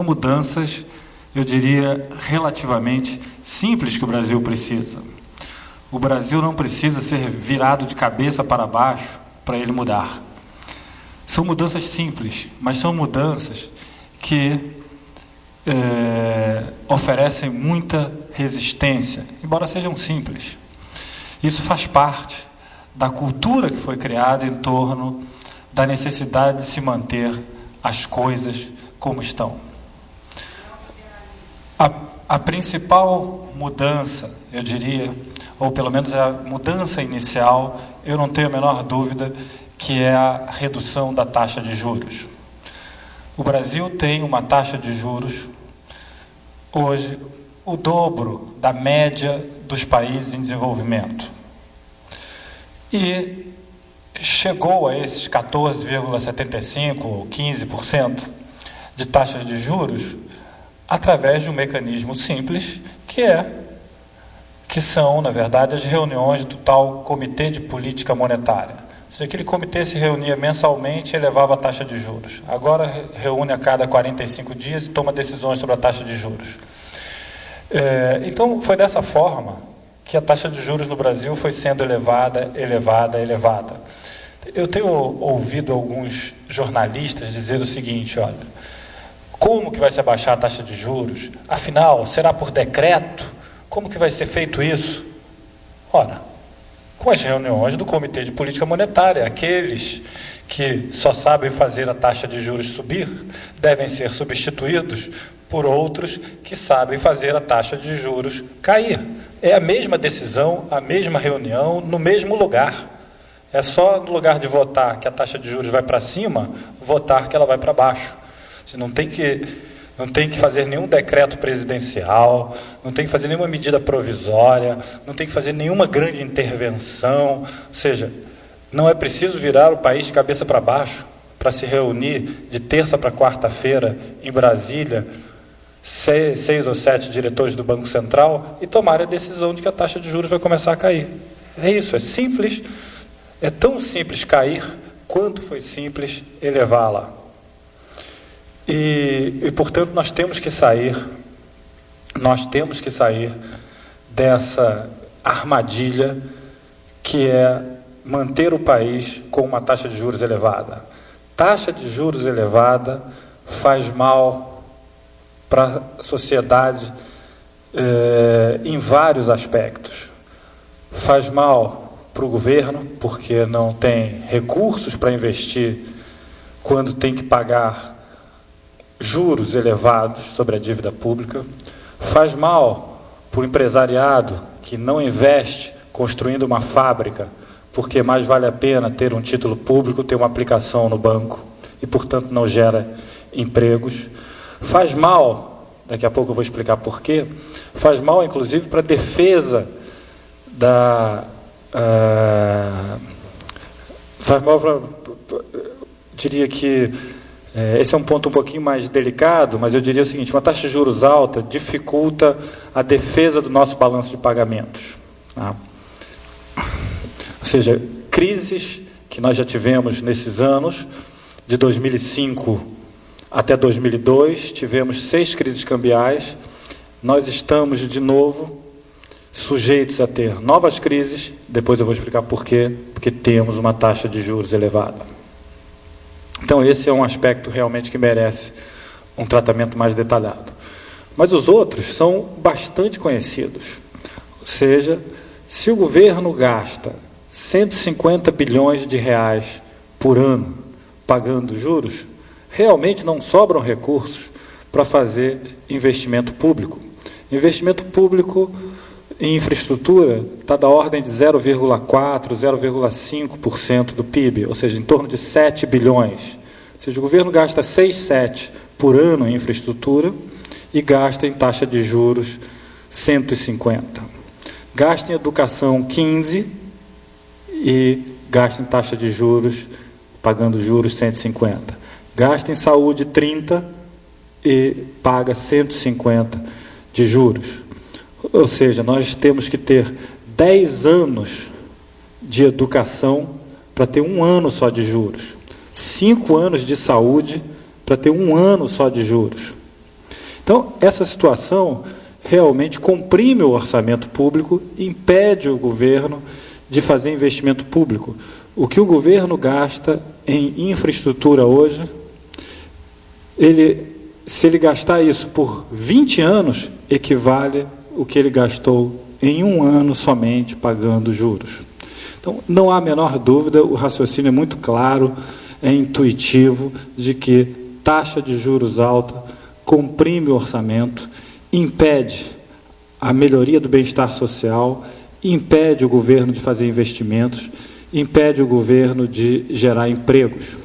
Mudanças, eu diria, relativamente simples que o Brasil precisa. O Brasil não precisa ser virado de cabeça para baixo para ele mudar. São mudanças simples, mas são mudanças que oferecem muita resistência, embora sejam simples. Isso faz parte da cultura que foi criada em torno da necessidade de se manter as coisas como estão. A principal mudança, eu diria, ou pelo menos a mudança inicial, eu não tenho a menor dúvida, que é a redução da taxa de juros. O Brasil tem uma taxa de juros, hoje, o dobro da média dos países em desenvolvimento. E chegou a esses 14,75% ou 15% de taxas de juros através de um mecanismo simples, que são, na verdade, as reuniões do tal Comitê de Política Monetária. Ou seja, aquele comitê se reunia mensalmente e elevava a taxa de juros. Agora reúne a cada 45 dias e toma decisões sobre a taxa de juros. Então, foi dessa forma que a taxa de juros no Brasil foi sendo elevada. Eu tenho ouvido alguns jornalistas dizer o seguinte: olha, como que vai se abaixar a taxa de juros? Afinal, será por decreto? Como que vai ser feito isso? Ora, com as reuniões do Comitê de Política Monetária, aqueles que só sabem fazer a taxa de juros subir devem ser substituídos por outros que sabem fazer a taxa de juros cair. É a mesma decisão, a mesma reunião, no mesmo lugar. É só no lugar de votar que a taxa de juros vai para cima, votar que ela vai para baixo. Você não tem que fazer nenhum decreto presidencial, não tem que fazer nenhuma medida provisória, não tem que fazer nenhuma grande intervenção. Ou seja, não é preciso virar o país de cabeça para baixo para se reunir de terça para quarta-feira em Brasília, 6 ou 7 diretores do Banco Central, e tomar a decisão de que a taxa de juros vai começar a cair. É isso, é simples, é tão simples cair quanto foi simples elevá-la. E, portanto, nós temos que sair dessa armadilha que é manter o país com uma taxa de juros elevada. Taxa de juros elevada faz mal para a sociedade em vários aspectos. Faz mal para o governo, porque não tem recursos para investir quando tem que pagar juros elevados sobre a dívida pública. Faz mal para o empresariado que não investe construindo uma fábrica, porque mais vale a pena ter um título público, ter uma aplicação no banco e, portanto, não gera empregos. Faz mal, daqui a pouco eu vou explicar por quê, faz mal, inclusive, para a defesa faz mal para, diria que, esse é um ponto um pouquinho mais delicado, mas eu diria o seguinte: uma taxa de juros alta dificulta a defesa do nosso balanço de pagamentos. Tá? Ou seja, crises que nós já tivemos nesses anos, de 2005 até 2002, tivemos 6 crises cambiais. Nós estamos, de novo, sujeitos a ter novas crises. Depois eu vou explicar por quê, porque temos uma taxa de juros elevada. Então, esse é um aspecto realmente que merece um tratamento mais detalhado. Mas os outros são bastante conhecidos. Ou seja, se o governo gasta 150 bilhões de reais por ano pagando juros, realmente não sobram recursos para fazer investimento público. Investimento público em infraestrutura está da ordem de 0,4%, 0,5% do PIB, ou seja, em torno de 7 bilhões. Ou seja, o governo gasta 6, 7 por ano em infraestrutura e gasta em taxa de juros 150. Gasta em educação 15 e gasta em taxa de juros, pagando juros 150. Gasta em saúde 30 e paga 150 de juros. Ou seja, nós temos que ter 10 anos de educação para ter 1 ano só de juros. 5 anos de saúde para ter 1 ano só de juros. Então, essa situação realmente comprime o orçamento público, impede o governo de fazer investimento público. O que o governo gasta em infraestrutura hoje, se ele gastar isso por 20 anos, equivale ao que ele gastou em um ano somente pagando juros. Então, não há a menor dúvida, o raciocínio é muito claro, é intuitivo, de que taxa de juros alta comprime o orçamento, impede a melhoria do bem-estar social, impede o governo de fazer investimentos, impede o governo de gerar empregos.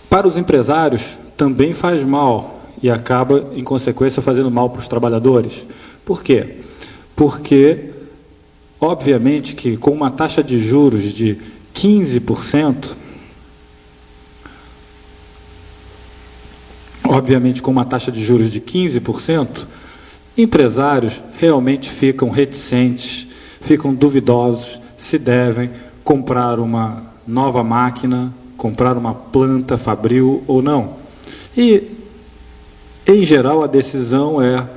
Para os empresários, também faz mal e acaba, em consequência, fazendo mal para os trabalhadores. Por quê? Porque, obviamente, que com uma taxa de juros de 15%, empresários realmente ficam reticentes, ficam duvidosos se devem comprar uma nova máquina, comprar uma planta fabril ou não. E, em geral, a decisão é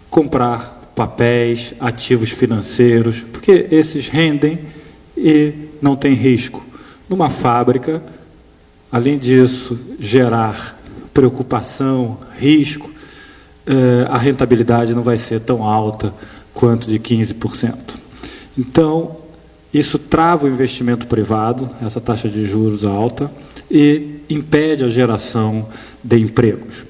comprar papéis, ativos financeiros, porque esses rendem e não tem risco. Numa fábrica, além disso, gerar preocupação, risco, a rentabilidade não vai ser tão alta quanto de 15%. Então, isso trava o investimento privado, essa taxa de juros alta, e impede a geração de empregos.